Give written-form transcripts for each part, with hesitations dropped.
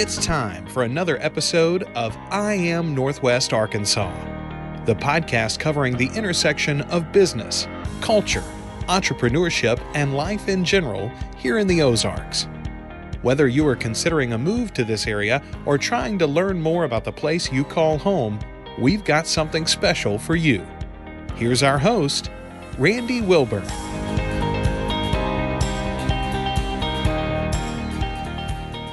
It's time for another episode of I Am Northwest Arkansas, the podcast covering the intersection of business, culture, entrepreneurship, and life in general here in the Ozarks. Whether you are considering a move to this area or trying to learn more about the place you call home, we've got something special for you. Here's our host, Randy Wilburn.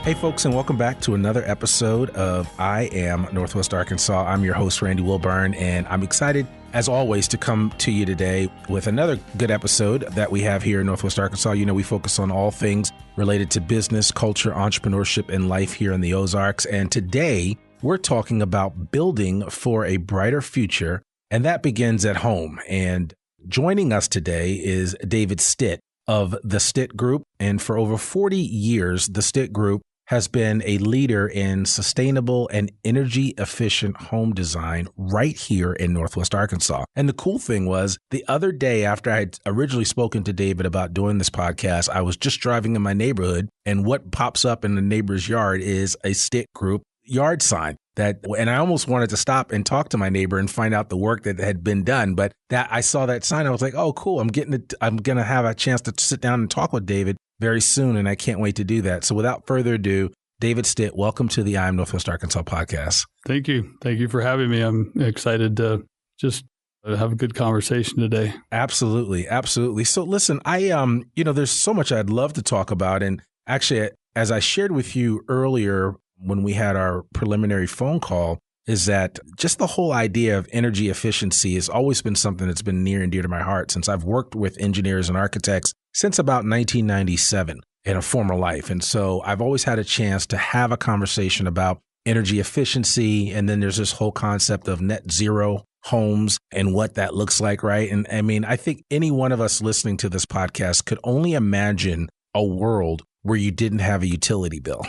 Hey folks, and welcome back to another episode of I Am Northwest Arkansas. I'm your host, Randy Wilburn, and I'm excited, as always, to come to you today with another good episode that we have here in Northwest Arkansas. You know, we focus on all things related to business, culture, entrepreneurship, and life here in the Ozarks. And today, we're talking about building for a brighter future, and that begins at home. And joining us today is David Stitt of the Stitt Group. And for over 40 years, the Stitt Group has been a leader in sustainable and energy-efficient home design right here in Northwest Arkansas. And the cool thing was, the other day after I had originally spoken to David about doing this podcast, I was just driving in my neighborhood, and what pops up in the neighbor's yard is a Stitt Group yard sign. And I almost wanted to stop and talk to my neighbor and find out the work that had been done. But that I saw that sign, I was like, oh, cool. I'm going to have a chance to sit down and talk with David very soon, and I can't wait to do that. So without further ado, David Stitt, welcome to the I Am Northwest Arkansas podcast. Thank you. Thank you for having me. I'm excited to just have a good conversation today. Absolutely. Absolutely. So listen, there's so much I'd love to talk about. And actually, as I shared with you earlier when we had our preliminary phone call, is that just the whole idea of energy efficiency has always been something that's been near and dear to my heart since I've worked with engineers and architects since about 1997 in a former life. And so I've always had a chance to have a conversation about energy efficiency. And then there's this whole concept of net zero homes and what that looks like, right? And I mean, I think any one of us listening to this podcast could only imagine a world where you didn't have a utility bill.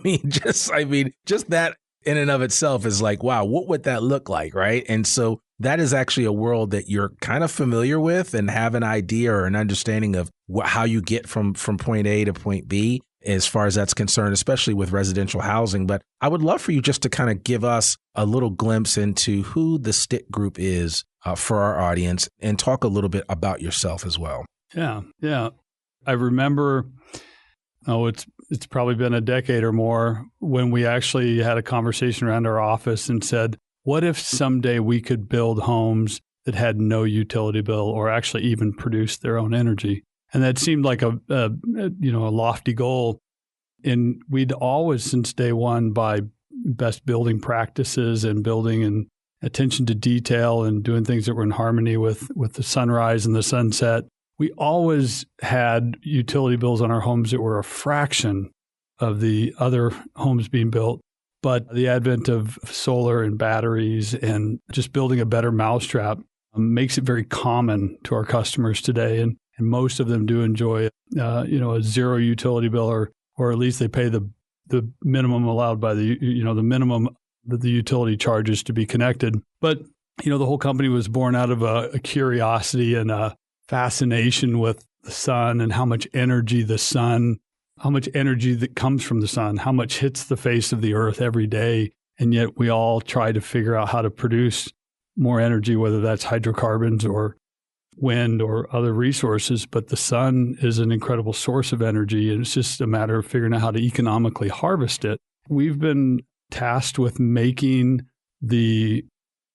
Just that in and of itself is like, wow, what would that look like, right? And so that is actually a world that you're kind of familiar with and have an idea or an understanding of how you get from point A to point B as far as that's concerned, especially with residential housing. But I would love for you just to kind of give us a little glimpse into who the Stitt Group is for our audience and talk a little bit about yourself as well. Yeah. I remember, it's probably been a decade or more when we actually had a conversation around our office and said, what if someday we could build homes that had no utility bill or actually even produce their own energy? And that seemed like a lofty goal. And we'd always, since day one, by best building practices and building and attention to detail and doing things that were in harmony with the sunrise and the sunset, we always had utility bills on our homes that were a fraction of the other homes being built. But the advent of solar and batteries and just building a better mousetrap makes it very common to our customers today. And most of them do enjoy, a zero utility bill, or at least they pay the minimum allowed by the minimum that the utility charges to be connected. But, the whole company was born out of a curiosity and a fascination with the sun and how much energy that comes from the sun, how much hits the face of the earth every day. And yet we all try to figure out how to produce more energy, whether that's hydrocarbons or wind or other resources. But the sun is an incredible source of energy, and it's just a matter of figuring out how to economically harvest it. We've been tasked with making the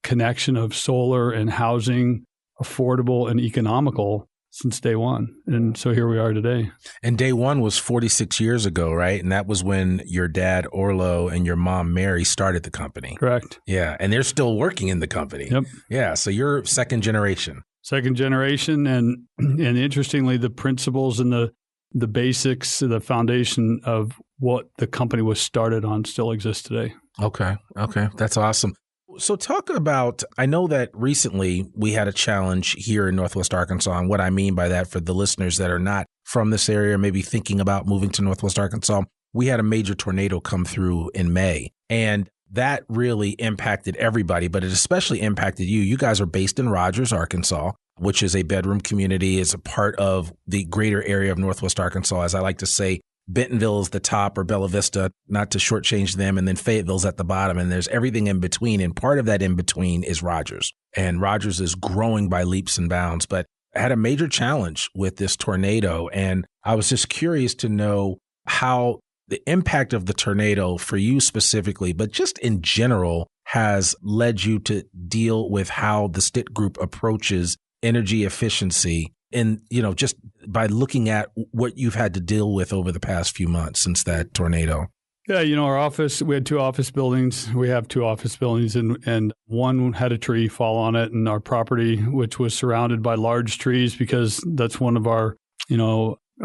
connection of solar and housing affordable and economical since day one. And so here we are today. And day one was 46 years ago, right? And that was when your dad, Orlo, and your mom, Mary, started the company. Correct. Yeah. And they're still working in the company. Yep. Yeah. So you're second generation. And interestingly, the principles and the basics, the foundation of what the company was started on still exists today. Okay. That's awesome. So talk about, I know that recently we had a challenge here in Northwest Arkansas, and what I mean by that for the listeners that are not from this area, maybe thinking about moving to Northwest Arkansas, we had a major tornado come through in May, and that really impacted everybody, but it especially impacted you. You guys are based in Rogers, Arkansas, which is a bedroom community, is a part of the greater area of Northwest Arkansas, as I like to say, Bentonville's the top or Bella Vista, not to shortchange them, and then Fayetteville's at the bottom, and there's everything in between. And part of that in between is Rogers. And Rogers is growing by leaps and bounds, but had a major challenge with this tornado. And I was just curious to know how the impact of the tornado for you specifically, but just in general, has led you to deal with how the Stitt Group approaches energy efficiency and, just by looking at what you've had to deal with over the past few months since that tornado. Yeah, our office, we had 2 office buildings. We have 2 office buildings, and one had a tree fall on it, and our property, which was surrounded by large trees, because that's one of our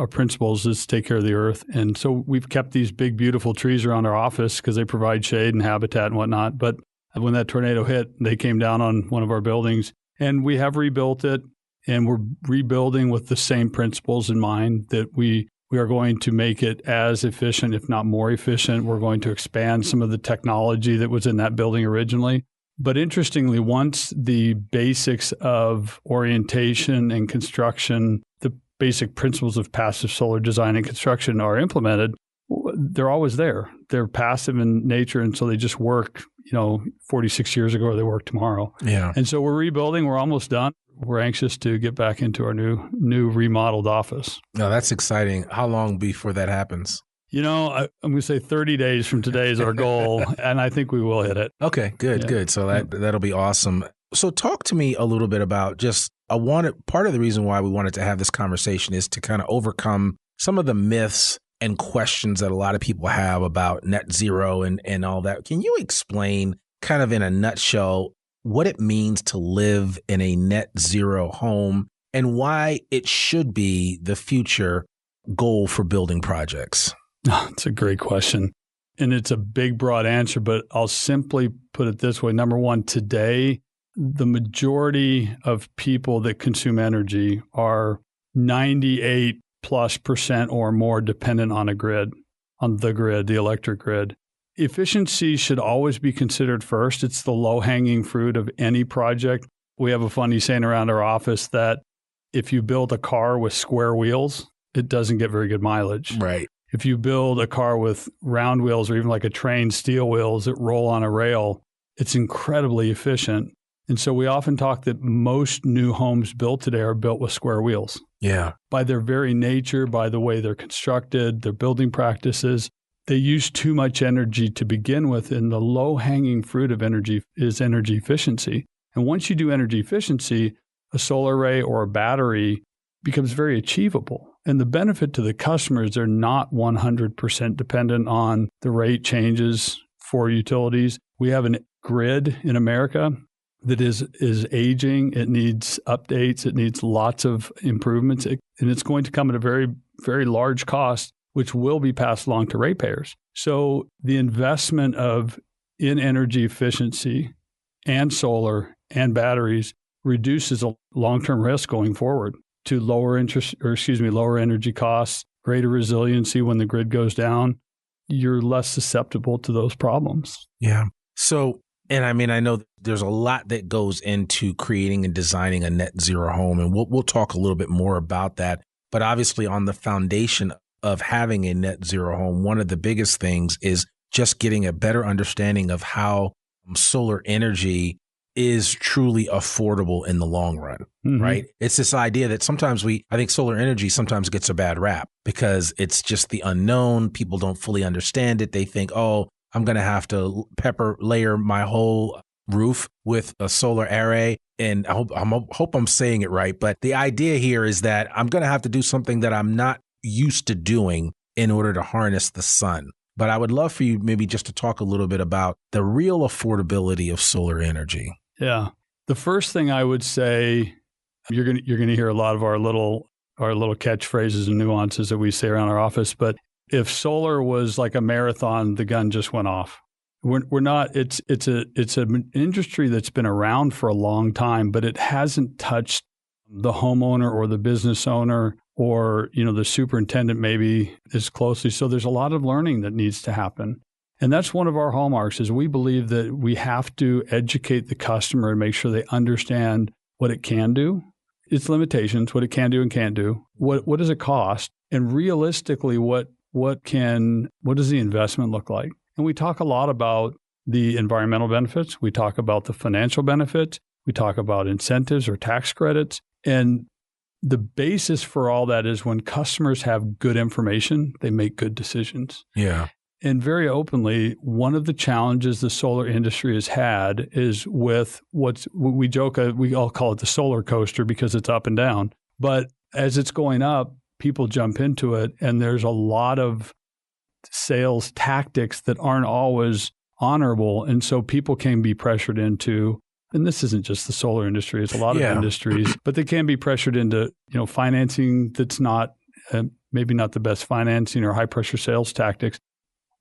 principles is to take care of the earth. And so we've kept these big, beautiful trees around our office because they provide shade and habitat and whatnot. But when that tornado hit, they came down on one of our buildings, and we have rebuilt it, and we're rebuilding with the same principles in mind, that we are going to make it as efficient, if not more efficient. We're going to expand some of the technology that was in that building originally. But interestingly, once the basics of orientation and construction, the basic principles of passive solar design and construction are implemented, they're always there. They're passive in nature, and so they just work, 46 years ago, or they work tomorrow. Yeah. And so we're rebuilding. We're almost done. We're anxious to get back into our new remodeled office. No, that's exciting. How long before that happens? I'm going to say 30 days from today is our goal, and I think we will hit it. Okay, good. So that'll be awesome. So talk to me a little bit about part of the reason why we wanted to have this conversation is to kind of overcome some of the myths and questions that a lot of people have about net zero and all that. Can you explain kind of in a nutshell what it means to live in a net zero home and why it should be the future goal for building projects? It's a great question. And it's a big, broad answer, but I'll simply put it this way. Number one, today, the majority of people that consume energy are 98+% or more dependent on the electric grid. Efficiency should always be considered first. It's the low-hanging fruit of any project. We have a funny saying around our office that if you build a car with square wheels, it doesn't get very good mileage. Right. If you build a car with round wheels or even like a train, steel wheels that roll on a rail, it's incredibly efficient. And so we often talk that most new homes built today are built with square wheels. Yeah. By their very nature, by the way they're constructed, their building practices, they use too much energy to begin with, and the low-hanging fruit of energy is energy efficiency. And once you do energy efficiency, a solar array or a battery becomes very achievable. And the benefit to the customers, they're not 100% dependent on the rate changes for utilities. We have a grid in America that is aging. It needs updates. It needs lots of improvements. And it's going to come at a very, very large cost, which will be passed along to ratepayers. So the investment in energy efficiency and solar and batteries reduces a long-term risk going forward to lower energy costs, greater resiliency when the grid goes down. You're less susceptible to those problems. Yeah. So, and I mean, I know there's a lot that goes into creating and designing a net zero home, and we'll talk a little bit more about that. But obviously on the foundation of having a net zero home, one of the biggest things is just getting a better understanding of how solar energy is truly affordable in the long run, right? It's this idea that sometimes I think solar energy sometimes gets a bad rap because it's just the unknown. People don't fully understand it. They think, oh, I'm going to have to layer my whole roof with a solar array. And I hope I'm saying it right. But the idea here is that I'm going to have to do something that I'm not used to doing in order to harness the sun. But I would love for you maybe just to talk a little bit about the real affordability of solar energy. Yeah. The first thing I would say, you're going to hear a lot of our little catchphrases and nuances that we say around our office, but if solar was like a marathon, the gun just went off. We're not. It's an industry that's been around for a long time, but it hasn't touched the homeowner or the business owner or the superintendent maybe as closely. So there's a lot of learning that needs to happen. And that's one of our hallmarks is we believe that we have to educate the customer and make sure they understand what it can do, its limitations, what it can do and can't do, what does it cost, and realistically what what does the investment look like? And we talk a lot about the environmental benefits. We talk about the financial benefits. We talk about incentives or tax credits. And the basis for all that is when customers have good information, they make good decisions. Yeah. And very openly, one of the challenges the solar industry has had is with we joke, we all call it the solar coaster because it's up and down. But as it's going up, people jump into it, and there's a lot of sales tactics that aren't always honorable. And so people can be pressured into, and this isn't just the solar industry, it's a lot of industries, but they can be pressured into, financing that's not, maybe not the best financing or high pressure sales tactics.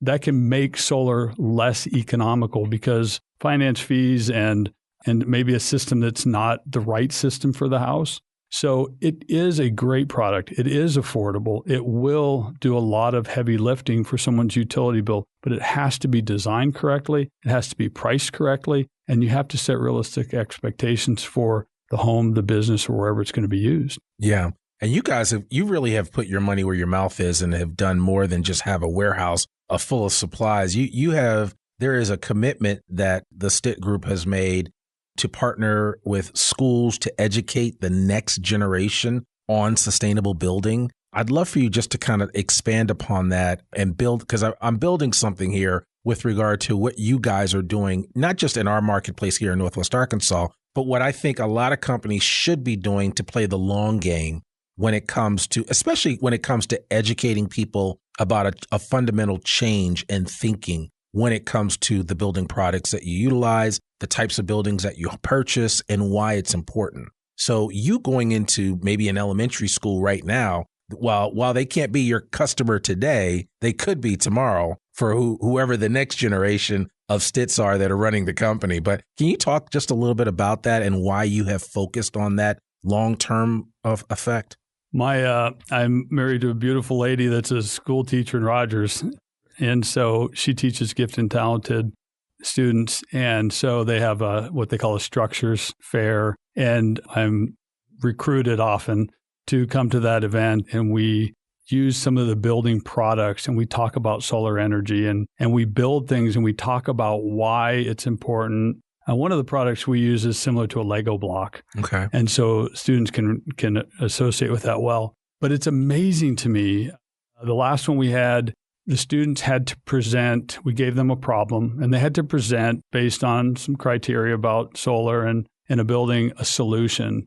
That can make solar less economical because finance fees and maybe a system that's not the right system for the house. So it is a great product. It is affordable. It will do a lot of heavy lifting for someone's utility bill, but it has to be designed correctly. It has to be priced correctly. And you have to set realistic expectations for the home, the business, or wherever it's going to be used. Yeah. And you guys you really have put your money where your mouth is and have done more than just have a warehouse full of supplies. There is a commitment that the Stitt Group has made to partner with schools to educate the next generation on sustainable building. I'd love for you just to kind of expand upon that and build, because I'm building something here with regard to what you guys are doing, not just in our marketplace here in Northwest Arkansas, but what I think a lot of companies should be doing to play the long game when it comes to, especially when it comes to educating people about a fundamental change in thinking when it comes to the building products that you utilize, the types of buildings that you purchase, and why it's important. So you going into maybe an elementary school right now, while they can't be your customer today, they could be tomorrow for whoever the next generation of Stitts are that are running the company. But can you talk just a little bit about that and why you have focused on that long-term effect? I'm married to a beautiful lady that's a school teacher in Rogers. And so she teaches gifted and talented students. And so they have what they call a structures fair. And I'm recruited often to come to that event. And we use some of the building products and we talk about solar energy and we build things and we talk about why it's important. One of the products we use is similar to a Lego block. Okay. And so students can associate with that well. But it's amazing to me. The last one we had, the students had to present, we gave them a problem, and they had to present based on some criteria about solar and a building, a solution.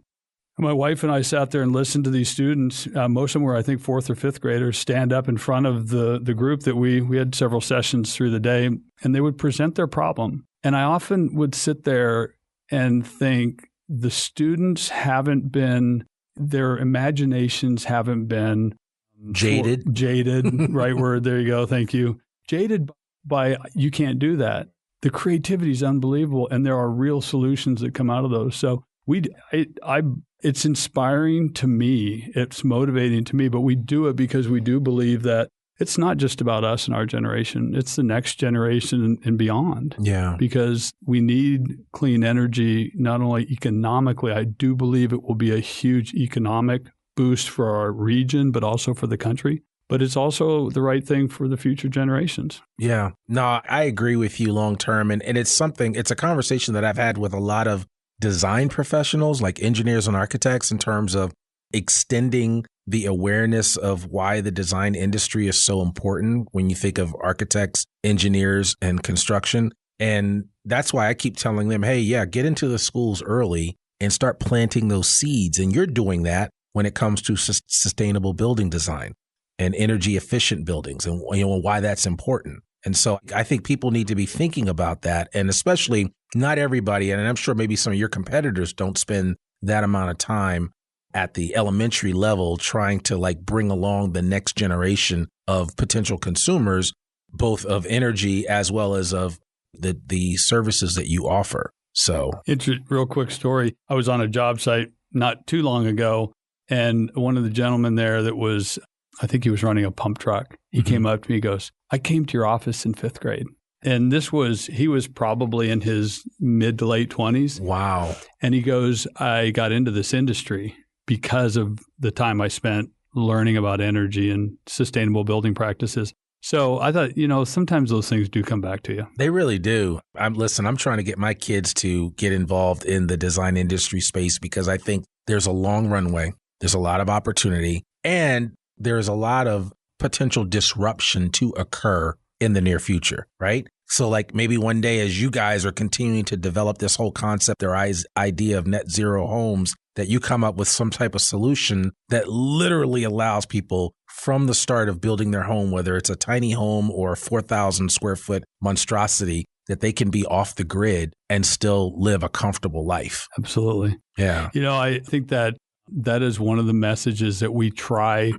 And my wife and I sat there and listened to these students. Most of them were, I think, 4th or 5th graders, stand up in front of the group that we had several sessions through the day, and they would present their problem. And I often would sit there and think the students their imaginations haven't been jaded, right word. There you go. Thank you. Jaded by, you can't do that. The creativity is unbelievable. And there are real solutions that come out of those. So it's inspiring to me. It's motivating to me, but we do it because we do believe that it's not just about us and our generation. It's the next generation and beyond. Yeah. Because we need clean energy, not only economically. I do believe it will be a huge economic boost for our region, but also for the country. But it's also the right thing for the future generations. Yeah. No, I agree with you long term. And it's a conversation that I've had with a lot of design professionals like engineers and architects in terms of extending the awareness of why the design industry is so important when you think of architects, engineers, and construction. And that's why I keep telling them, hey, get into the schools early and start planting those seeds. And you're doing that when it comes to sustainable building design and energy efficient buildings and why that's important. And so I think people need to be thinking about that. And especially not everybody, and I'm sure maybe some of your competitors don't spend that amount of time at the elementary level trying to bring along the next generation of potential consumers, both of energy as well as of the services that you offer. So it's a real quick story. I was on a job site not too long ago, and one of the gentlemen there I think he was running a pump truck. He came up to me, he goes, I came to your office in 5th grade. And he was probably in his mid to late 20s. Wow. And he goes, I got into this industry because of the time I spent learning about energy and sustainable building practices. So I thought, sometimes those things do come back to you. They really do. I'm trying to get my kids to get involved in the design industry space because I think there's a long runway. There's a lot of opportunity and there's a lot of potential disruption to occur in the near future, right? So like maybe one day as you guys are continuing to develop this whole concept or idea of net zero homes, that you come up with some type of solution that literally allows people from the start of building their home, whether it's a tiny home or a 4,000 square foot monstrosity, that they can be off the grid and still live a comfortable life. Absolutely. Yeah. I think that is one of the messages that we try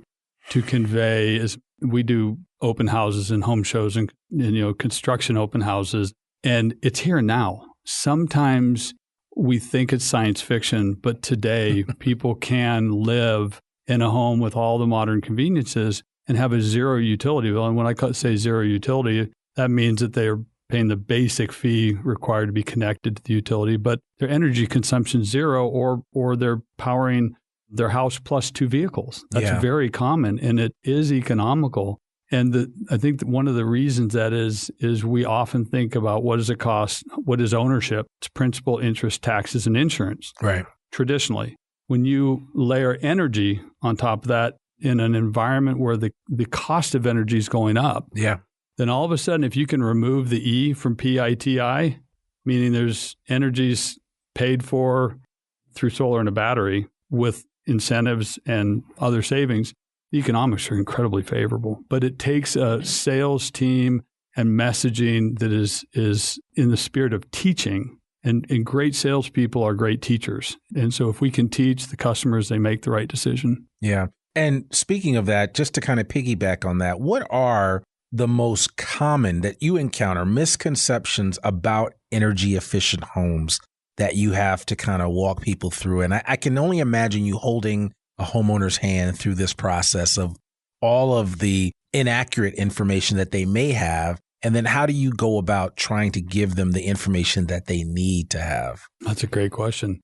to convey is we do open houses and home shows and construction open houses, and it's here now. Sometimes we think it's science fiction, but today people can live in a home with all the modern conveniences and have a zero utility bill. And when I say zero utility, that means that they are paying the basic fee required to be connected to the utility, but their energy consumption is zero, or they're powering their house plus 2 vehicles. That's very common, and it is economical. And I think that one of the reasons that is we often think about what does it cost? What is ownership? It's principal, interest, taxes, and insurance. Right. Traditionally, when you layer energy on top of that in an environment where the cost of energy is going up, then all of a sudden, if you can remove the E from PITI, meaning there's energies paid for through solar and a battery with incentives and other savings, the economics are incredibly favorable. But it takes a sales team and messaging that is in the spirit of teaching. And great salespeople are great teachers. And so if we can teach the customers, they make the right decision. Yeah. And speaking of that, just to kind of piggyback on that, what are the most common that you encounter misconceptions about energy efficient homes that you have to kind of walk people through? And I can only imagine you holding a homeowner's hand through this process of all of the inaccurate information that they may have. And then how do you go about trying to give them the information that they need to have? That's a great question.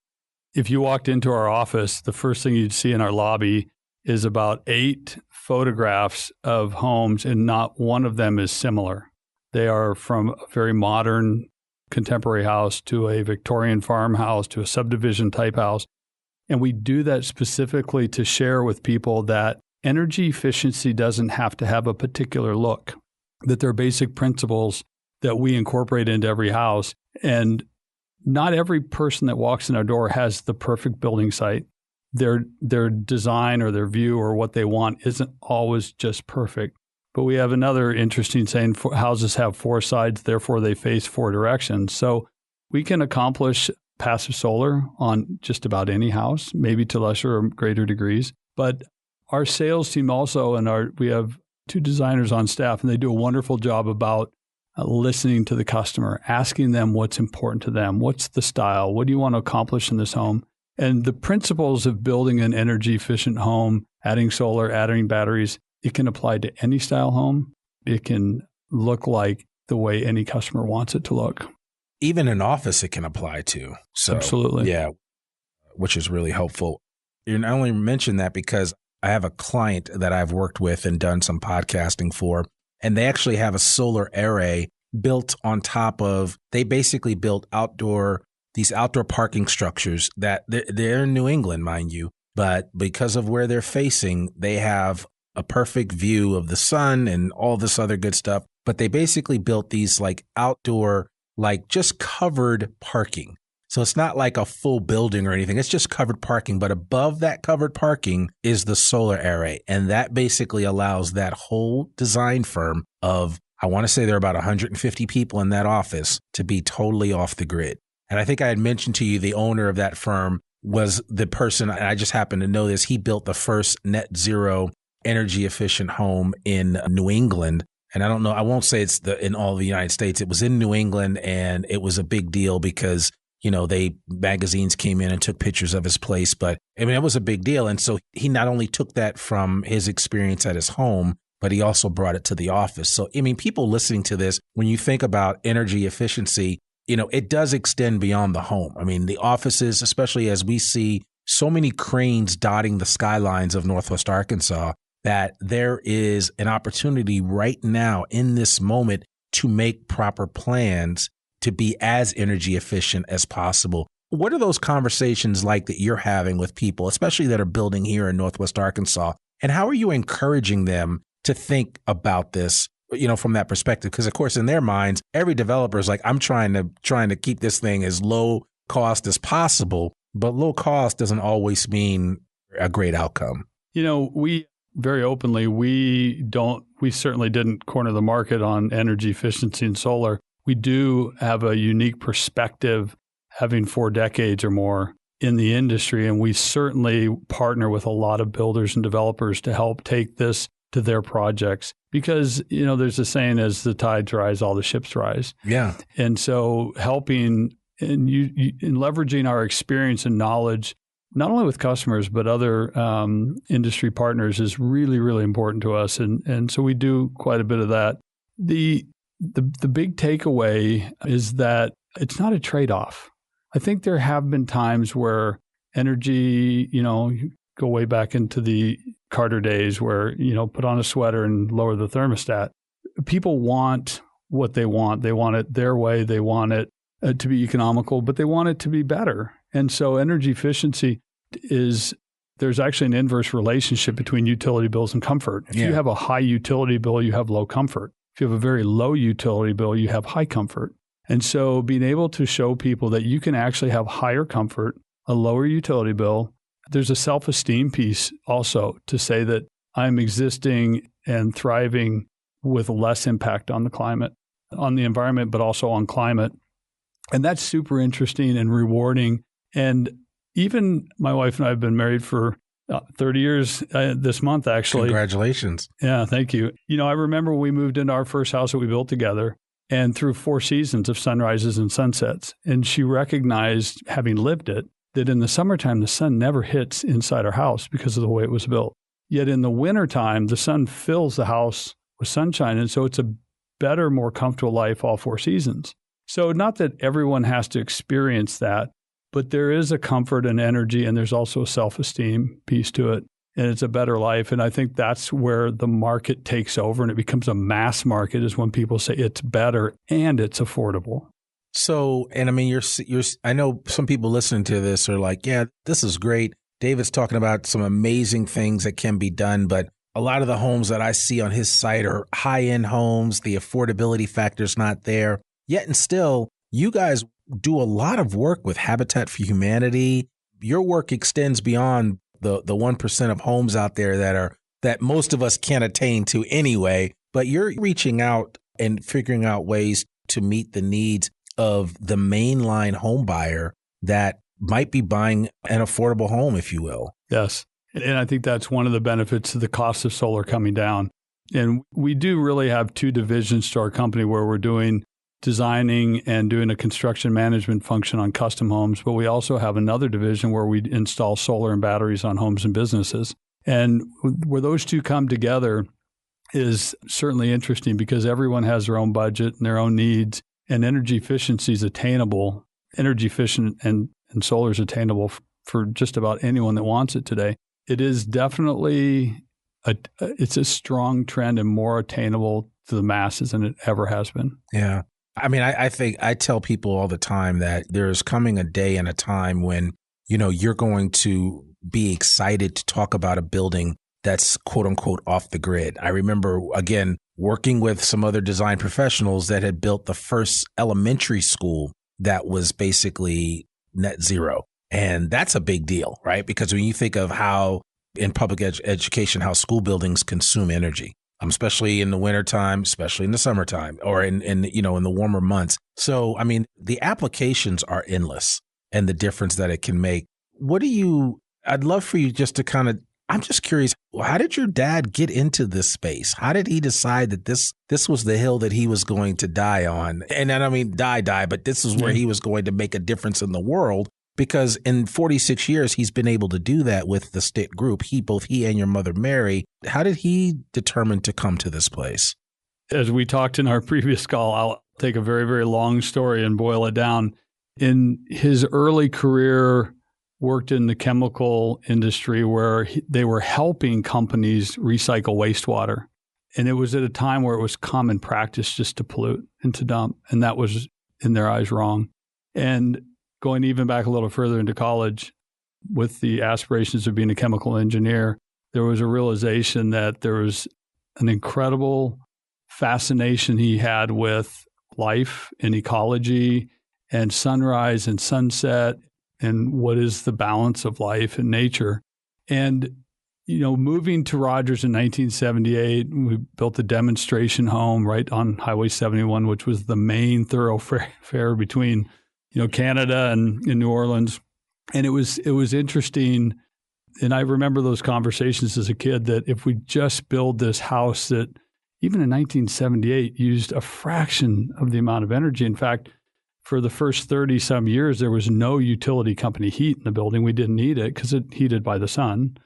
If you walked into our office, the first thing you'd see in our lobby is about 8 photographs of homes, and not one of them is similar. They are from a very modern contemporary house to a Victorian farmhouse to a subdivision type house. And we do that specifically to share with people that energy efficiency doesn't have to have a particular look, that there are basic principles that we incorporate into every house. And not every person that walks in our door has the perfect building site. Their design or their view or what they want isn't always just perfect. But we have another interesting saying, houses have 4 sides, therefore they face 4 directions. So we can accomplish passive solar on just about any house, maybe to lesser or greater degrees. But our sales team also, we have 2 designers on staff, and they do a wonderful job about listening to the customer, asking them what's important to them. What's the style? What do you want to accomplish in this home? And the principles of building an energy efficient home, adding solar, adding batteries, it can apply to any style home. It can look like the way any customer wants it to look. Even an office it can apply to. So, absolutely. Yeah, which is really helpful. And I only mention that because I have a client that I've worked with and done some podcasting for, and they actually have a solar array built on top of, they basically built these outdoor parking structures that they're in New England, mind you, but because of where they're facing, they have a perfect view of the sun and all this other good stuff. But they basically built these like outdoor, like just covered parking. So it's not like a full building or anything. It's just covered parking. But above that covered parking is the solar array. And that basically allows that whole design firm of, I want to say there are about 150 people in that office, to be totally off the grid. And I think I had mentioned to you, the owner of that firm was the person, and I just happen to know this, he built the first net zero energy efficient home in New England. And I don't know, I won't say it's in all the United States. It was in New England, and it was a big deal because, magazines came in and took pictures of his place. But I mean, it was a big deal. And so he not only took that from his experience at his home, but he also brought it to the office. So, I mean, people listening to this, when you think about energy efficiency, it does extend beyond the home. I mean, the offices, especially as we see so many cranes dotting the skylines of Northwest Arkansas that there is an opportunity right now in this moment to make proper plans to be as energy efficient as possible. What are those conversations like that you're having with people, especially that are building here in Northwest Arkansas? And how are you encouraging them to think about this, from that perspective? Because of course, in their minds, every developer is like, I'm trying to keep this thing as low cost as possible, but low cost doesn't always mean a great outcome. We very openly, we certainly didn't corner the market on energy efficiency and solar. We do have a unique perspective, having 4 decades or more in the industry, and we certainly partner with a lot of builders and developers to help take this to their projects. Because, there's a saying, as the tides rise, all the ships rise. Yeah. And so helping and in leveraging our experience and knowledge, not only with customers, but other industry partners is really, really important to us. And so we do quite a bit of that. The big takeaway is that it's not a trade-off. I think there have been times where energy, you go way back into the Carter days where, put on a sweater and lower the thermostat. People want what they want. They want it their way. They want it to be economical, but they want it to be better. And so energy efficiency there's actually an inverse relationship between utility bills and comfort. If you have a high utility bill, you have low comfort. If you have a very low utility bill, you have high comfort. And so being able to show people that you can actually have higher comfort, a lower utility bill, there's a self-esteem piece also to say that I'm existing and thriving with less impact on the climate, on the environment, but also on climate. And that's super interesting and rewarding. And even my wife and I have been married for 30 years this month, actually. Congratulations. Yeah, thank you. I remember when we moved into our first house that we built together, and through 4 seasons of sunrises and sunsets. And she recognized, having lived it, that in the summertime, the sun never hits inside our house because of the way it was built. Yet in the wintertime, the sun fills the house with sunshine. And so it's a better, more comfortable life all 4 seasons. So not that everyone has to experience that, but there is a comfort and energy, and there's also a self-esteem piece to it. And it's a better life. And I think that's where the market takes over and it becomes a mass market, is when people say it's better and it's affordable. So, and I mean, I know some people listening to this are like, yeah, this is great. David's talking about some amazing things that can be done, but a lot of the homes that I see on his site are high-end homes. The affordability factor's not there. Yet and still, you guys do a lot of work with Habitat for Humanity. Your work extends beyond the 1% of homes out there that most of us can't attain to anyway, but you're reaching out and figuring out ways to meet the needs of the mainline home buyer that might be buying an affordable home, if you will. Yes. And I think that's one of the benefits of the cost of solar coming down. And we do really have 2 divisions to our company where we're doing designing and doing a construction management function on custom homes, but we also have another division where we install solar and batteries on homes and businesses. And where those 2 come together is certainly interesting because everyone has their own budget and their own needs, and energy efficiency is attainable. Energy efficient and solar is attainable for just about anyone that wants it today. It is definitely it's a strong trend and more attainable to the masses than it ever has been. Yeah. I mean, I think I tell people all the time that there's coming a day and a time when, you're going to be excited to talk about a building that's quote unquote off the grid. I remember, again, working with some other design professionals that had built the first elementary school that was basically net zero. And that's a big deal, right? Because when you think of how in public education, how school buildings consume energy, especially in the wintertime, especially in the summertime, or in the warmer months. So, I mean, the applications are endless and the difference that it can make. I'd love for you just to I'm just curious, how did your dad get into this space? How did he decide that this was the hill that he was going to die on? And I don't mean die, but this is where he was going to make a difference in the world. Because in 46 years, he's been able to do that with the Stitt Group. Both he and your mother, Mary. How did he determine to come to this place? As we talked in our previous call, I'll take a very, very long story and boil it down. In his early career, worked in the chemical industry where they were helping companies recycle wastewater. And it was at a time where it was common practice just to pollute and to dump. And that was, in their eyes, wrong. And going even back a little further into college, with the aspirations of being a chemical engineer, there was a realization that there was an incredible fascination he had with life and ecology and sunrise and sunset and what is the balance of life and nature. And moving to Rogers in 1978, we built a demonstration home right on Highway 71, which was the main thoroughfare between, Canada and New Orleans. And it was interesting. And I remember those conversations as a kid that if we just build this house that even in 1978 used a fraction of the amount of energy. In fact, for the first 30 some years, there was no utility company heat in the building. We didn't need it because it heated by the sun.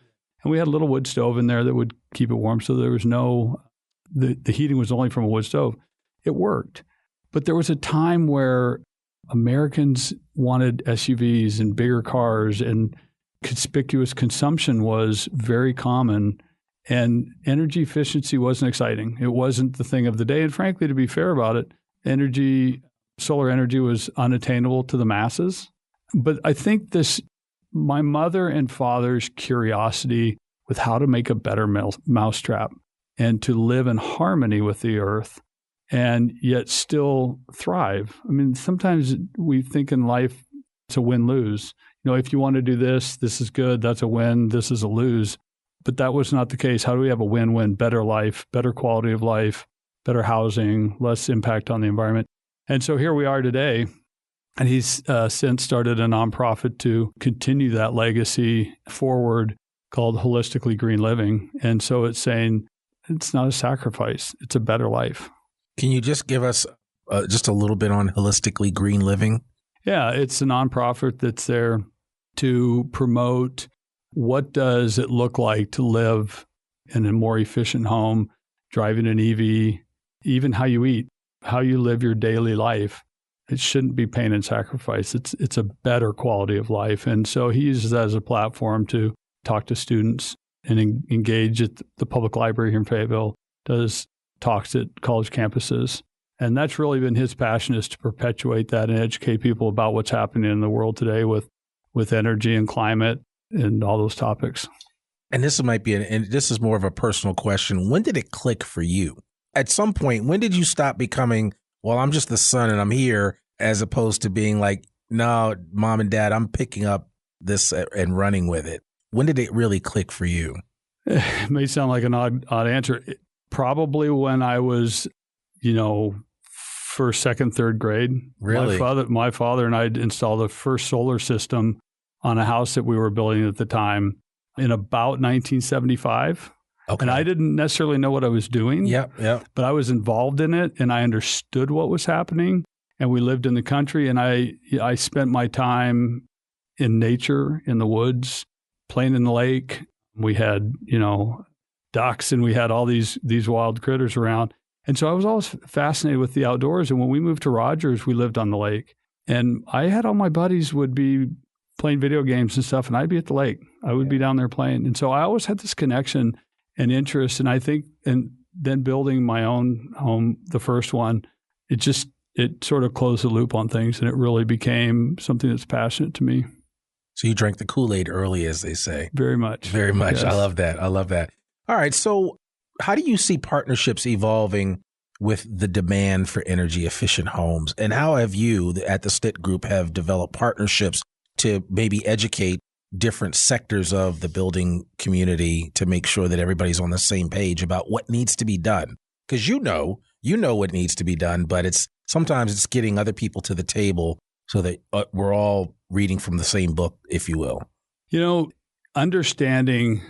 And we had a little wood stove in there that would keep it warm. So there was the heating was only from a wood stove. It worked. But there was a time where Americans wanted SUVs and bigger cars, and conspicuous consumption was very common. And energy efficiency wasn't exciting. It wasn't the thing of the day. And frankly, to be fair about it, solar energy was unattainable to the masses. But I think my mother and father's curiosity with how to make a better mousetrap and to live in harmony with the earth and yet still thrive. I mean, sometimes we think in life it's a win-lose. If you want to do this is good, that's a win, this is a lose. But that was not the case. How do we have a win-win, better life, better quality of life, better housing, less impact on the environment? And so here we are today. And he's since started a nonprofit to continue that legacy forward called Holistically Green Living. And so it's saying it's not a sacrifice, it's a better life. Can you just give us just a little bit on Holistically Green Living? Yeah, it's a nonprofit that's there to promote what does it look like to live in a more efficient home, driving an EV, even how you eat, how you live your daily life. It shouldn't be pain and sacrifice. It's a better quality of life. And so he uses that as a platform to talk to students and engage at the public library here in Fayetteville, does talks at college campuses. And that's really been his passion, is to perpetuate that and educate people about what's happening in the world today with energy and climate and all those topics. And this might be, and this is more of a personal question. When did it click for you? At some point, when did you stop becoming, well, I'm just the son and I'm here, as opposed to being like, no, mom and dad, I'm picking up this and running with it? When did it really click for you? It may sound like an odd answer. Probably when I was, first, second, third grade. Really? My father and I installed the first solar system on a house that we were building at the time in about 1975. Okay. And I didn't necessarily know what I was doing. Yeah. But I was involved in it and I understood what was happening. And we lived in the country, and I spent my time in nature, in the woods, playing in the lake. We had, ducks, and we had all these wild critters around. And so I was always fascinated with the outdoors. And when we moved to Rogers, we lived on the lake. And I had all my buddies would be playing video games and stuff, and I'd be at the lake. I would be down there playing. And so I always had this connection and interest. And I think, and then building my own home, the first one, it sort of closed the loop on things, and it really became something that's passionate to me. So you drank the Kool-Aid early, as they say. Very much. Very much. Yes. I love that. All right. So how do you see partnerships evolving with the demand for energy efficient homes? And how have you at the Stitt Group have developed partnerships to maybe educate different sectors of the building community to make sure that everybody's on the same page about what needs to be done? Because you know what needs to be done, but sometimes it's getting other people to the table so that we're all reading from the same book, if you will. Understanding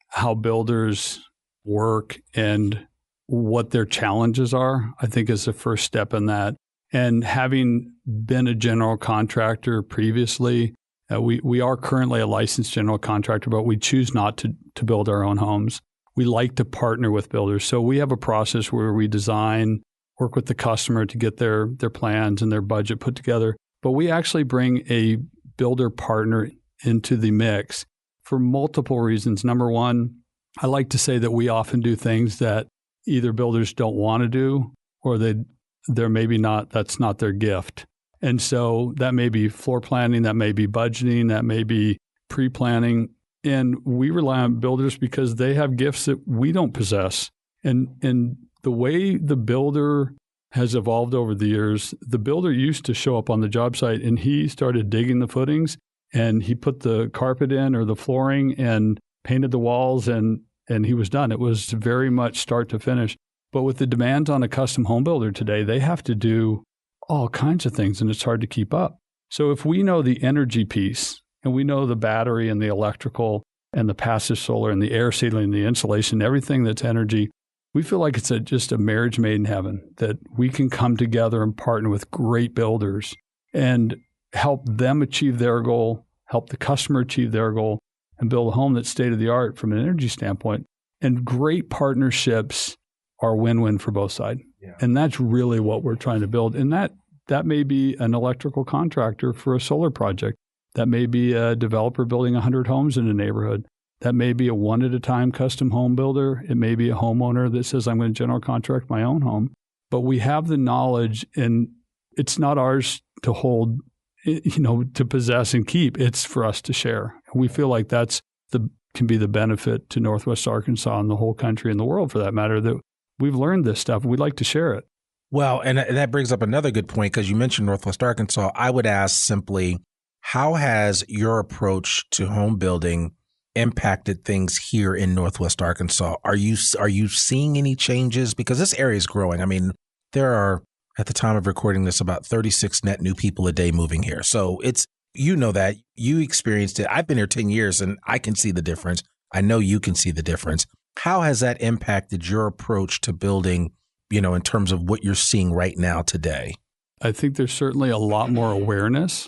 how builders work and what their challenges are, I think, is the first step in that. And having been a general contractor previously, we are currently a licensed general contractor, but we choose not to build our own homes. We like to partner with builders. So we have a process where we design, work with the customer to get their plans and their budget put together. But we actually bring a builder partner into the mix for multiple reasons. Number one, I like to say that we often do things that either builders don't want to do or they're maybe not, that's not their gift. And so that may be floor planning, that may be budgeting, that may be pre-planning. And we rely on builders because they have gifts that we don't possess. And the way the builder has evolved over the years, the builder used to show up on the job site and he started digging the footings and he put the carpet in or the flooring and painted the walls and he was done. It was very much start to finish. But with the demands on a custom home builder today, they have to do all kinds of things and it's hard to keep up. So if we know the energy piece and we know the battery and the electrical and the passive solar and the air sealing and the insulation, everything that's energy, we feel like it's just a marriage made in heaven, that we can come together and partner with great builders and help them achieve their goal, help the customer achieve their goal, and build a home that's state of the art from an energy standpoint. And great partnerships are win-win for both sides. Yeah. And that's really what we're trying to build. And that may be an electrical contractor for a solar project. That may be a developer building 100 homes in a neighborhood. That may be a one-at-a-time custom home builder. It may be a homeowner that says, I'm going to general contract my own home. But we have the knowledge, and it's not ours to hold, to possess and keep. It's for us to share. And we feel like can be the benefit to Northwest Arkansas and the whole country and the world, for that matter, that we've learned this stuff. We'd like to share it. Well, and that brings up another good point, because you mentioned Northwest Arkansas. I would ask simply, how has your approach to home building impacted things here in Northwest Arkansas? Are you seeing any changes? Because this area is growing. I mean, there are, at the time of recording this, about 36 net new people a day moving here. So it's, that you experienced it. I've been here 10 years and I can see the difference. I know you can see the difference. How has that impacted your approach to building, in terms of what you're seeing right now today? I think there's certainly a lot more awareness.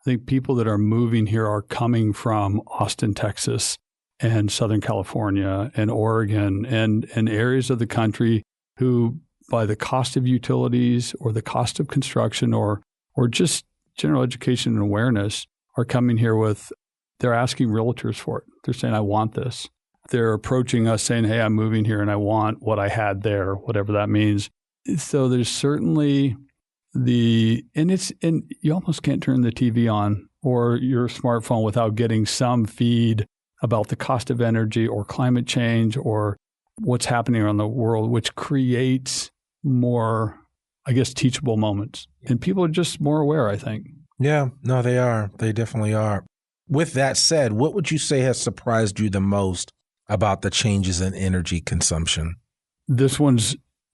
I think people that are moving here are coming from Austin, Texas, and Southern California, and Oregon, and areas of the country who, by the cost of utilities or the cost of construction or just general education and awareness, are coming here they're asking realtors for it. They're saying, I want this. They're approaching us saying, hey, I'm moving here and I want what I had there, whatever that means. So there's certainly and you almost can't turn the TV on or your smartphone without getting some feed about the cost of energy or climate change or what's happening around the world, which creates more, teachable moments. And people are just more aware, I think. Yeah, no, they are. They definitely are. With that said, what would you say has surprised you the most about the changes in energy consumption?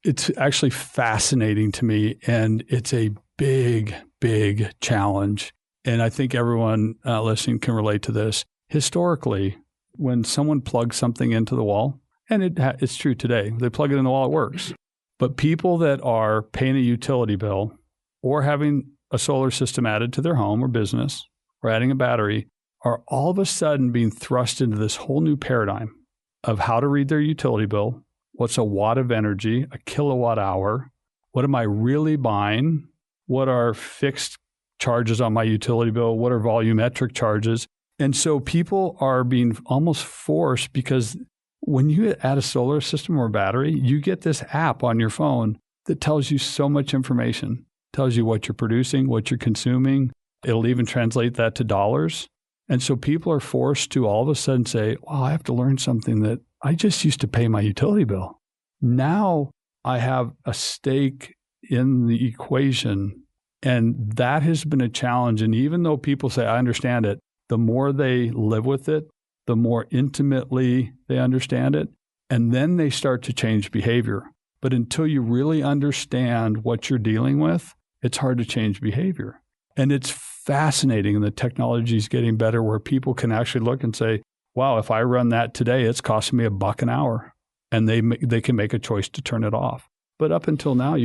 It's actually fascinating to me, and it's a big, big challenge. And I think everyone listening can relate to this. Historically, when someone plugs something into the wall, and it's true today, they plug it in the wall, it works. But people that are paying a utility bill or having a solar system added to their home or business or adding a battery are all of a sudden being thrust into this whole new paradigm of how to read their utility bill. What's a watt of energy, a kilowatt hour? What am I really buying? What are fixed charges on my utility bill? What are volumetric charges? And so people are being almost forced, because when you add a solar system or battery, you get this app on your phone that tells you so much information, tells you what you're producing, what you're consuming. It'll even translate that to dollars. And so people are forced to all of a sudden say, wow, I have to learn something that I just used to pay my utility bill. Now I have a stake in the equation. And that has been a challenge. And even though people say, I understand it, the more they live with it, the more intimately they understand it. And then they start to change behavior. But until you really understand what you're dealing with, it's hard to change behavior. And it's fascinating, and the technology is getting better where people can actually look and say, wow, if I run that today, it's costing me $1 an hour. And they can make a choice to turn it off. But up until now,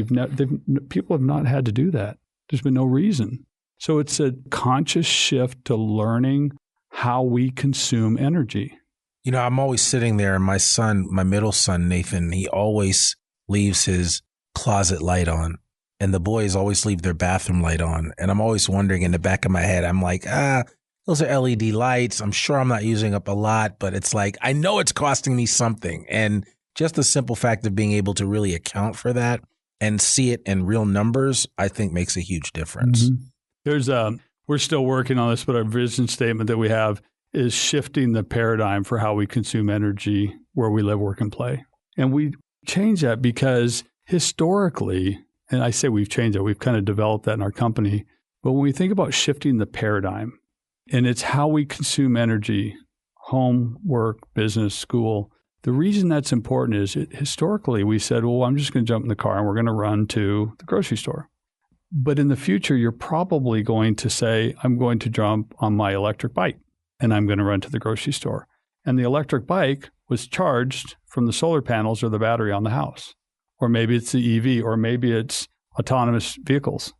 people have not had to do that. There's been no reason. So it's a conscious shift to learning how we consume energy. I'm always sitting there, and my middle son, Nathan, he always leaves his closet light on. And the boys always leave their bathroom light on. And I'm always wondering in the back of my head, I'm like, those are LED lights. I'm sure I'm not using up a lot, but it's like, I know it's costing me something. And just the simple fact of being able to really account for that and see it in real numbers, I think makes a huge difference. Mm-hmm. We're still working on this, but our vision statement that we have is shifting the paradigm for how we consume energy where we live, work, and play. And we change that because historically, and I say we've changed it, we've kind of developed that in our company. But when we think about shifting the paradigm, and it's how we consume energy, home, work, business, school, the reason that's important is historically we said, well, I'm just going to jump in the car and we're going to run to the grocery store. But in the future, you're probably going to say, I'm going to jump on my electric bike and I'm going to run to the grocery store. And the electric bike was charged from the solar panels or the battery on the house. Or maybe it's the EV, or maybe it's autonomous vehicles.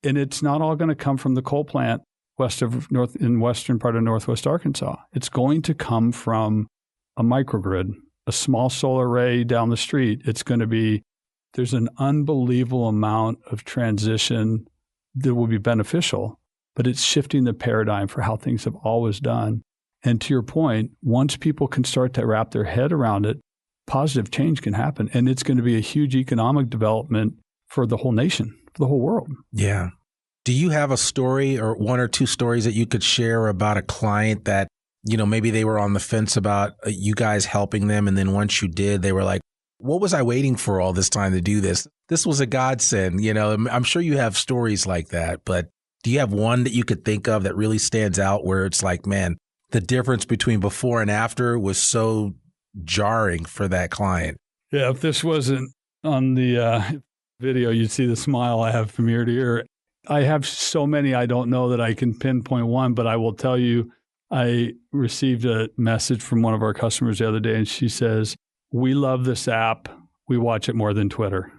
And it's not all going to come from the coal plant in western part of Northwest Arkansas. It's going to come from a microgrid, a small solar array down the street. It's going to be, there's an unbelievable amount of transition that will be beneficial, but it's shifting the paradigm for how things have always done. And to your point, once people can start to wrap their head around it, positive change can happen. And it's going to be a huge economic development for the whole nation, for the whole world. Yeah. Do you have a story or one or two stories that you could share about a client that, maybe they were on the fence about you guys helping them, and then once you did, they were like, what was I waiting for all this time to do this? This was a godsend. I'm sure you have stories like that, but do you have one that you could think of that really stands out where it's like, man, the difference between before and after was so jarring for that client? Yeah, if this wasn't on the video, you'd see the smile I have from ear to ear. I have so many, I don't know that I can pinpoint one, but I will tell you, I received a message from one of our customers the other day, and she says, we love this app. We watch it more than Twitter.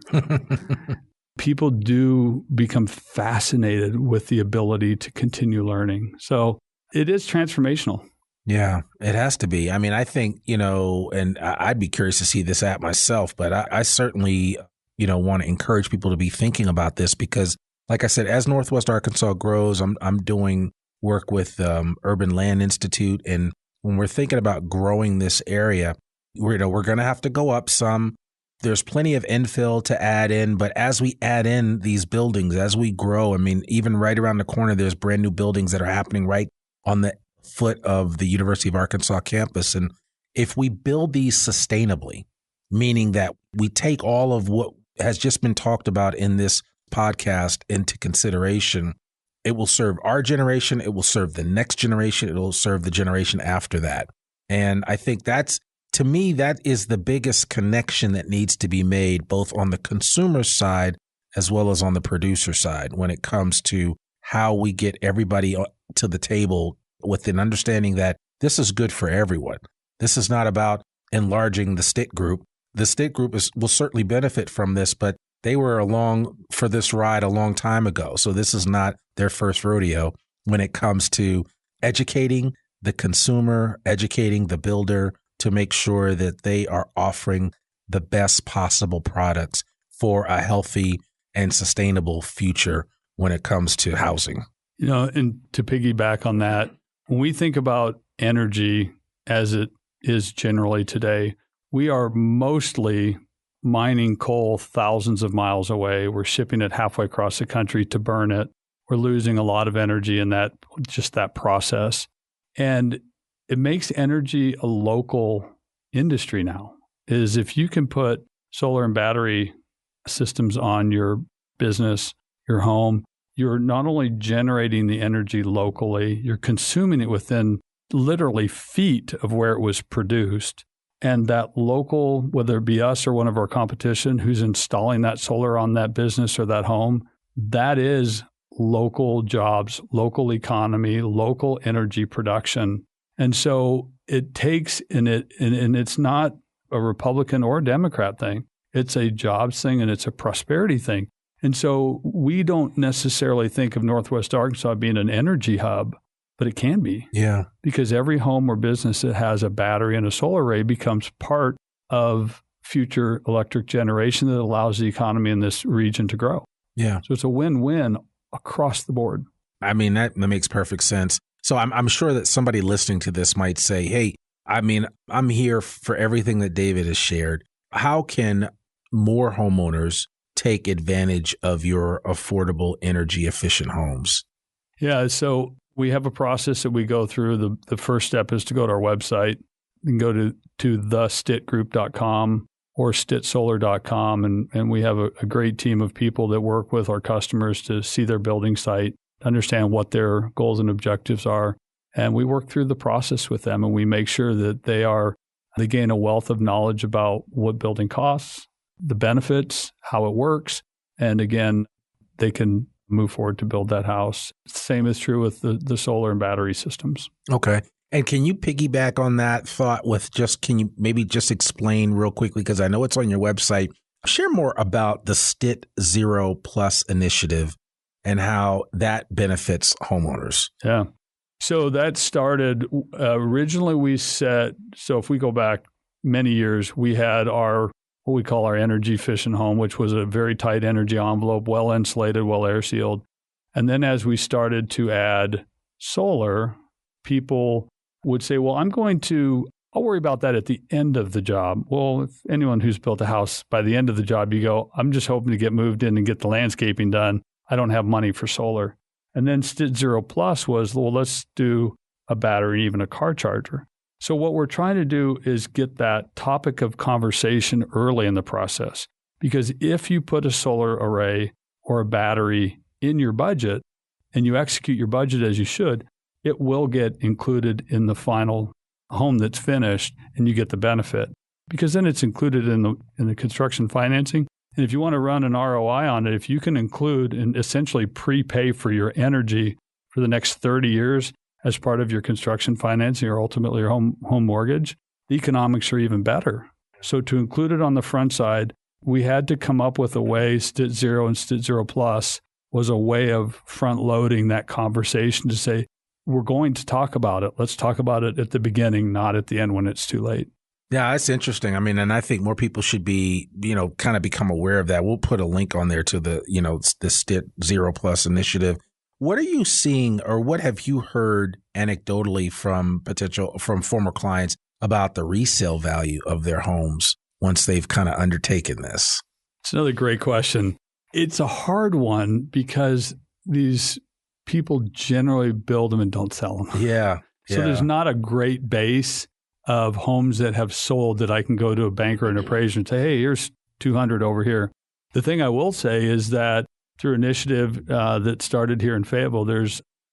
People do become fascinated with the ability to continue learning. So it is transformational. Yeah, it has to be. I mean, I think, and I'd be curious to see this app myself, but I certainly, want to encourage people to be thinking about this because, like I said, as Northwest Arkansas grows, I'm doing work with Urban Land Institute. And when we're thinking about growing this area, we're going to have to go up some. There's plenty of infill to add in. But as we add in these buildings, as we grow, I mean, even right around the corner, there's brand new buildings that are happening right on the foot of the University of Arkansas campus. And if we build these sustainably, meaning that we take all of what has just been talked about in this podcast into consideration, it will serve our generation. It will serve the next generation. It will serve the generation after that. And I think to me, that is the biggest connection that needs to be made, both on the consumer side as well as on the producer side, when it comes to how we get everybody to the table with an understanding that this is good for everyone. This is not about enlarging the Stitt Group. The Stitt Group will certainly benefit from this, but they were along for this ride a long time ago. So this is not their first rodeo when it comes to educating the consumer, educating the builder to make sure that they are offering the best possible products for a healthy and sustainable future when it comes to housing. And to piggyback on that, when we think about energy as it is generally today, we are mostly mining coal thousands of miles away. We're shipping it halfway across the country to burn it. We're losing a lot of energy in that process. And it makes energy a local industry now. Is if you can put solar and battery systems on your business, your home, you're not only generating the energy locally, you're consuming it within literally feet of where it was produced. And that local, whether it be us or one of our competition who's installing that solar on that business or that home, that is local jobs, local economy, local energy production. And so it takes, and it's not a Republican or a Democrat thing. It's a jobs thing and it's a prosperity thing. And so we don't necessarily think of Northwest Arkansas being an energy hub, but it can be. Yeah. Because every home or business that has a battery and a solar array becomes part of future electric generation that allows the economy in this region to grow. Yeah. So it's a win-win across the board. I mean, that makes perfect sense. So I'm sure that somebody listening to this might say, hey, I mean, I'm here for everything that David has shared. How can more homeowners take advantage of your affordable, energy efficient homes? Yeah, so we have a process that we go through. The first step is to go to our website and go to thestittgroup.com or stittsolar.com. And we have a great team of people that work with our customers to see their building site, understand what their goals and objectives are. And we work through the process with them, and we make sure that they gain a wealth of knowledge about what building costs, the benefits, how it works. And again, they can move forward to build that house. Same is true with the solar and battery systems. Okay. And can you piggyback on that thought with can you maybe just explain real quickly, because I know it's on your website, share more about the Stitt Zero Plus initiative and how that benefits homeowners? Yeah. So that started, originally so if we go back many years, we had what we call our energy efficient home, which was a very tight energy envelope, well insulated, well air sealed. And then as we started to add solar, people would say, well, I'll worry about that at the end of the job. Well, if anyone who's built a house, by the end of the job, you go, I'm just hoping to get moved in and get the landscaping done. I don't have money for solar. And then Stitt Zero Plus was, well, let's do a battery, even a car charger. So what we're trying to do is get that topic of conversation early in the process. Because if you put a solar array or a battery in your budget and you execute your budget as you should, it will get included in the final home that's finished and you get the benefit. Because then it's included in the construction financing. And if you want to run an ROI on it, if you can include and essentially prepay for your energy for the next 30 years as part of your construction financing or ultimately your home mortgage, the economics are even better. So to include it on the front side, we had to come up with a way, Stitt Zero and Stitt Zero Plus was a way of front loading that conversation to say, we're going to talk about it. Let's talk about it at the beginning, not at the end when it's too late. Yeah, that's interesting. I mean, and I think more people should be, kind of become aware of that. We'll put a link on there to the Stitt Zero Plus initiative. What are you seeing, or what have you heard anecdotally from former clients about the resale value of their homes once they've kind of undertaken this? It's another great question. It's a hard one because these people generally build them and don't sell them. Yeah. So there's not a great base of homes that have sold that I can go to a banker and appraiser and say, hey, here's 200 over here. The thing I will say is that through an initiative that started here in Fayetteville,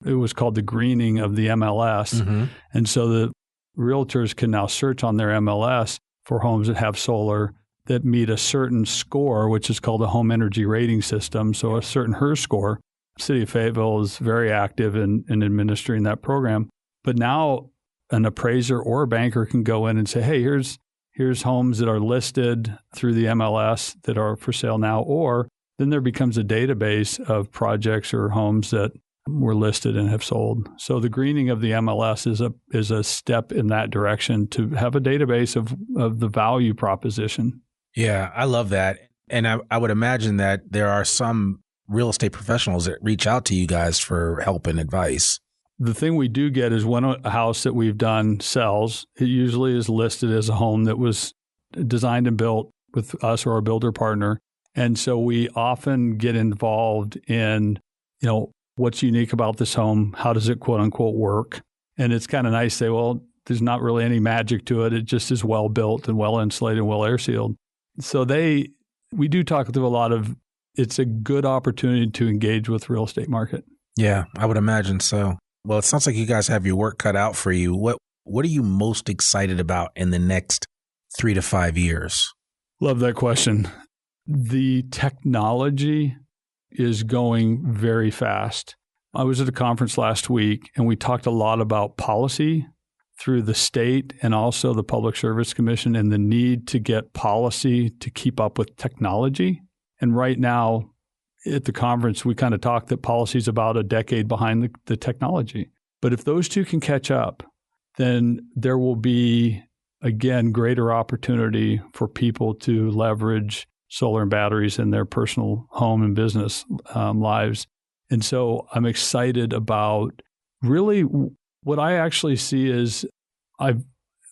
it was called the greening of the MLS. Mm-hmm. And so the realtors can now search on their MLS for homes that have solar that meet a certain score, which is called a home energy rating system. So a certain HERS score. City of Fayetteville is very active in administering that program. But now an appraiser or a banker can go in and say, hey, here's homes that are listed through the MLS that are for sale now. Or then there becomes a database of projects or homes that were listed and have sold. So the greening of the MLS is a step in that direction to have a database of the value proposition. Yeah, I love that. And I would imagine that there are some real estate professionals that reach out to you guys for help and advice. The thing we do get is when a house that we've done sells, it usually is listed as a home that was designed and built with us or our builder partner. And so we often get involved in, what's unique about this home? How does it quote unquote work? And it's kind of nice to say, well, there's not really any magic to it. It just is well built and well insulated and well air sealed. So we do talk to a lot of, it's a good opportunity to engage with real estate market. Yeah, I would imagine so. Well, it sounds like you guys have your work cut out for you. What are you most excited about in the next 3 to 5 years? Love that question. The technology is going very fast. I was at a conference last week and we talked a lot about policy through the state and also the Public Service Commission and the need to get policy to keep up with technology. And right now at the conference, we kind of talked that policy is about a decade behind the technology. But if those two can catch up, then there will be, again, greater opportunity for people to leverage solar and batteries in their personal home and business lives. And so I'm excited about really What I actually see is I've,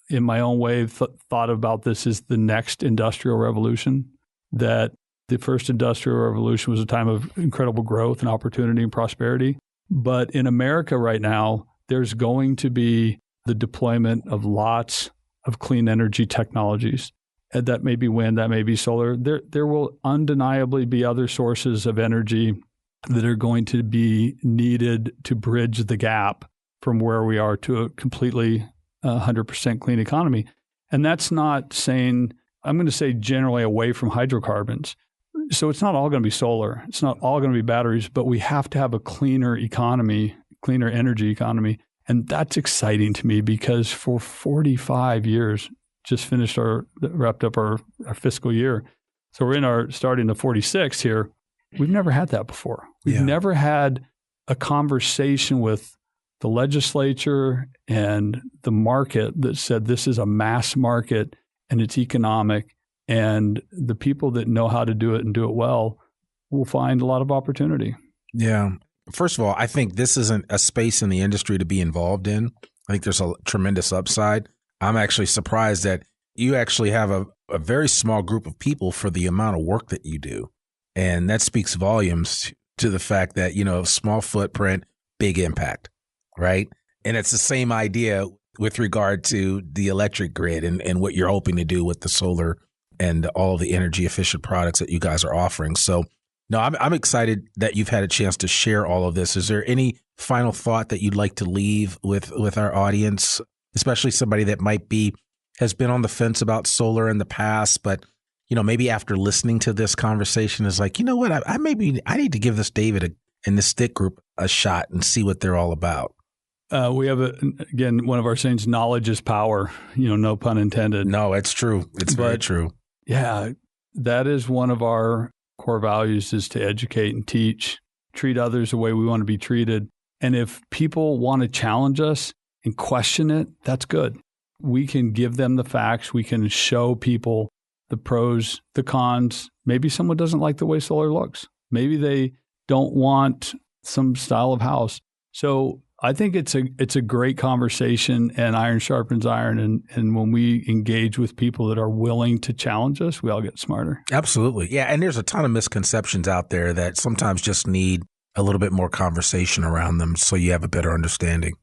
in my own way, thought about this as the next industrial revolution, that the first industrial revolution was a time of incredible growth and opportunity and prosperity. But in America right now, there's going to be the deployment of lots of clean energy technologies. And that may be wind, that may be solar. There will undeniably be other sources of energy that are going to be needed to bridge the gap from where we are to a completely 100% clean economy. And that's not saying, I'm going to say generally away from hydrocarbons. So it's not all going to be solar. It's not all going to be batteries, but we have to have a cleaner economy, cleaner energy economy. And that's exciting to me because for 45 years, just wrapped up our fiscal year. So we're starting the 46th here. We've never had that before. We've never had a conversation with the legislature and the market that said this is a mass market and it's economic, and the people that know how to do it and do it well will find a lot of opportunity. Yeah. First of all, I think this isn't a space in the industry to be involved in. I think there's a tremendous upside. I'm actually surprised that you actually have a very small group of people for the amount of work that you do. And that speaks volumes to the fact that, small footprint, big impact, right? And it's the same idea with regard to the electric grid and what you're hoping to do with the solar and all the energy efficient products that you guys are offering. So, no, I'm excited that you've had a chance to share all of this. Is there any final thought that you'd like to leave with our audience, especially somebody that has been on the fence about solar in the past, but maybe after listening to this conversation is like, you know what, I need to give this David and this Stitt Group a shot and see what they're all about. We have, again, one of our sayings, knowledge is power, no pun intended. No, it's true. It's very true. Yeah, that is one of our core values, is to educate and teach, treat others the way we want to be treated. And if people want to challenge us and question it, that's good. We can give them the facts. We can show people the pros, the cons. Maybe someone doesn't like the way solar looks. Maybe they don't want some style of house. So I think it's a great conversation, and iron sharpens iron. And when we engage with people that are willing to challenge us, we all get smarter. Absolutely. Yeah. And there's a ton of misconceptions out there that sometimes just need a little bit more conversation around them so you have a better understanding.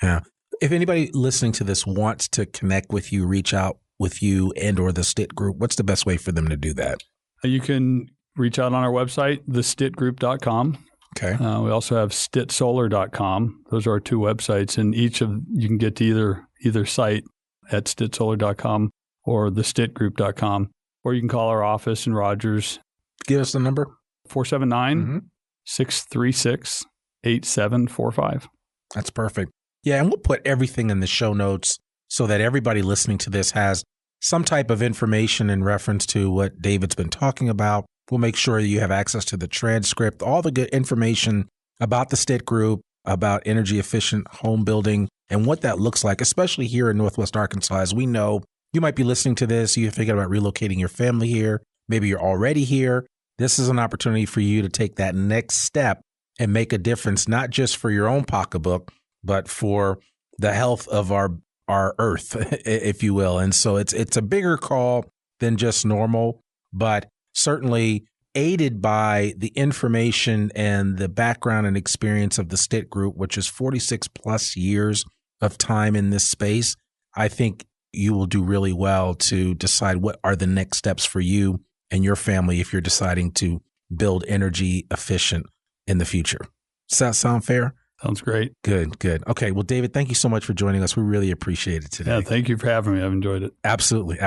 Yeah. If anybody listening to this wants to connect with you, reach out with you and or the Stitt Group, what's the best way for them to do that? You can reach out on our website, thestittgroup.com. Okay. We also have stittsolar.com. Those are our two websites, and you can get to either site at stittsolar.com or thestittgroup.com, or you can call our office in Rogers. Give us the number. 479-636-8745. That's perfect. Yeah, and we'll put everything in the show notes so that everybody listening to this has some type of information in reference to what David's been talking about. We'll make sure you have access to the transcript, all the good information about the Stitt Group, about energy efficient home building and what that looks like, especially here in Northwest Arkansas. As we know, you might be listening to this, you're thinking about relocating your family here. Maybe you're already here. This is an opportunity for you to take that next step and make a difference, not just for your own pocketbook, but for the health of our earth, if you will. And so it's a bigger call than just normal, but certainly aided by the information and the background and experience of the Stitt Group, which is 46 plus years of time in this space. I think you will do really well to decide what are the next steps for you and your family if you're deciding to build energy efficient in the future. Does that sound fair? Sounds great. Good. Okay. Well, David, thank you so much for joining us. We really appreciate it today. Yeah, thank you for having me. I've enjoyed it. Absolutely.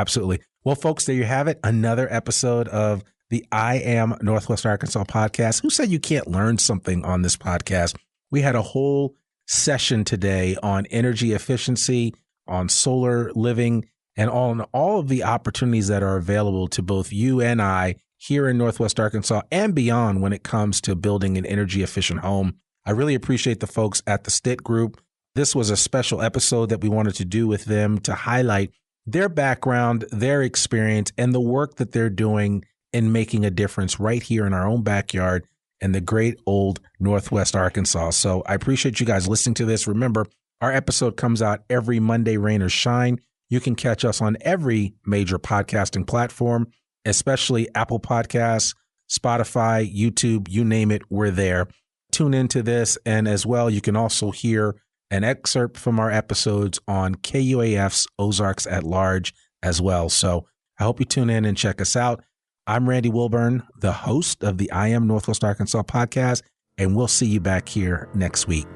Well, folks, there you have it. Another episode of the I Am Northwest Arkansas podcast. Who said you can't learn something on this podcast? We had a whole session today on energy efficiency, on solar living, and on all of the opportunities that are available to both you and I here in Northwest Arkansas and beyond when it comes to building an energy efficient home. I really appreciate the folks at the Stitt Group. This was a special episode that we wanted to do with them to highlight their background, their experience, and the work that they're doing in making a difference right here in our own backyard in the great old Northwest Arkansas. So I appreciate you guys listening to this. Remember, Our episode comes out every Monday, rain or shine. You can catch us on every major podcasting platform, especially Apple Podcasts, Spotify, YouTube, you name it, we're there. Tune into this, and as well, you can also hear an excerpt from our episodes on KUAF's Ozarks at Large as well. So I hope you tune in and check us out. I'm Randy Wilburn, the host of the I Am Northwest Arkansas podcast, and we'll see you back here next week.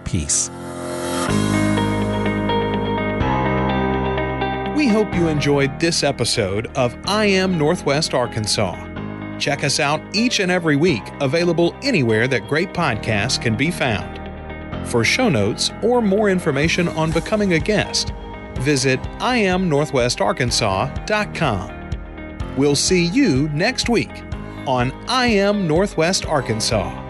Peace. We hope you enjoyed this episode of I Am Northwest Arkansas. Check us out each and every week, available anywhere that great podcasts can be found. For show notes or more information on becoming a guest, visit iamnorthwestarkansas.com. We'll see you next week on I Am Northwest Arkansas.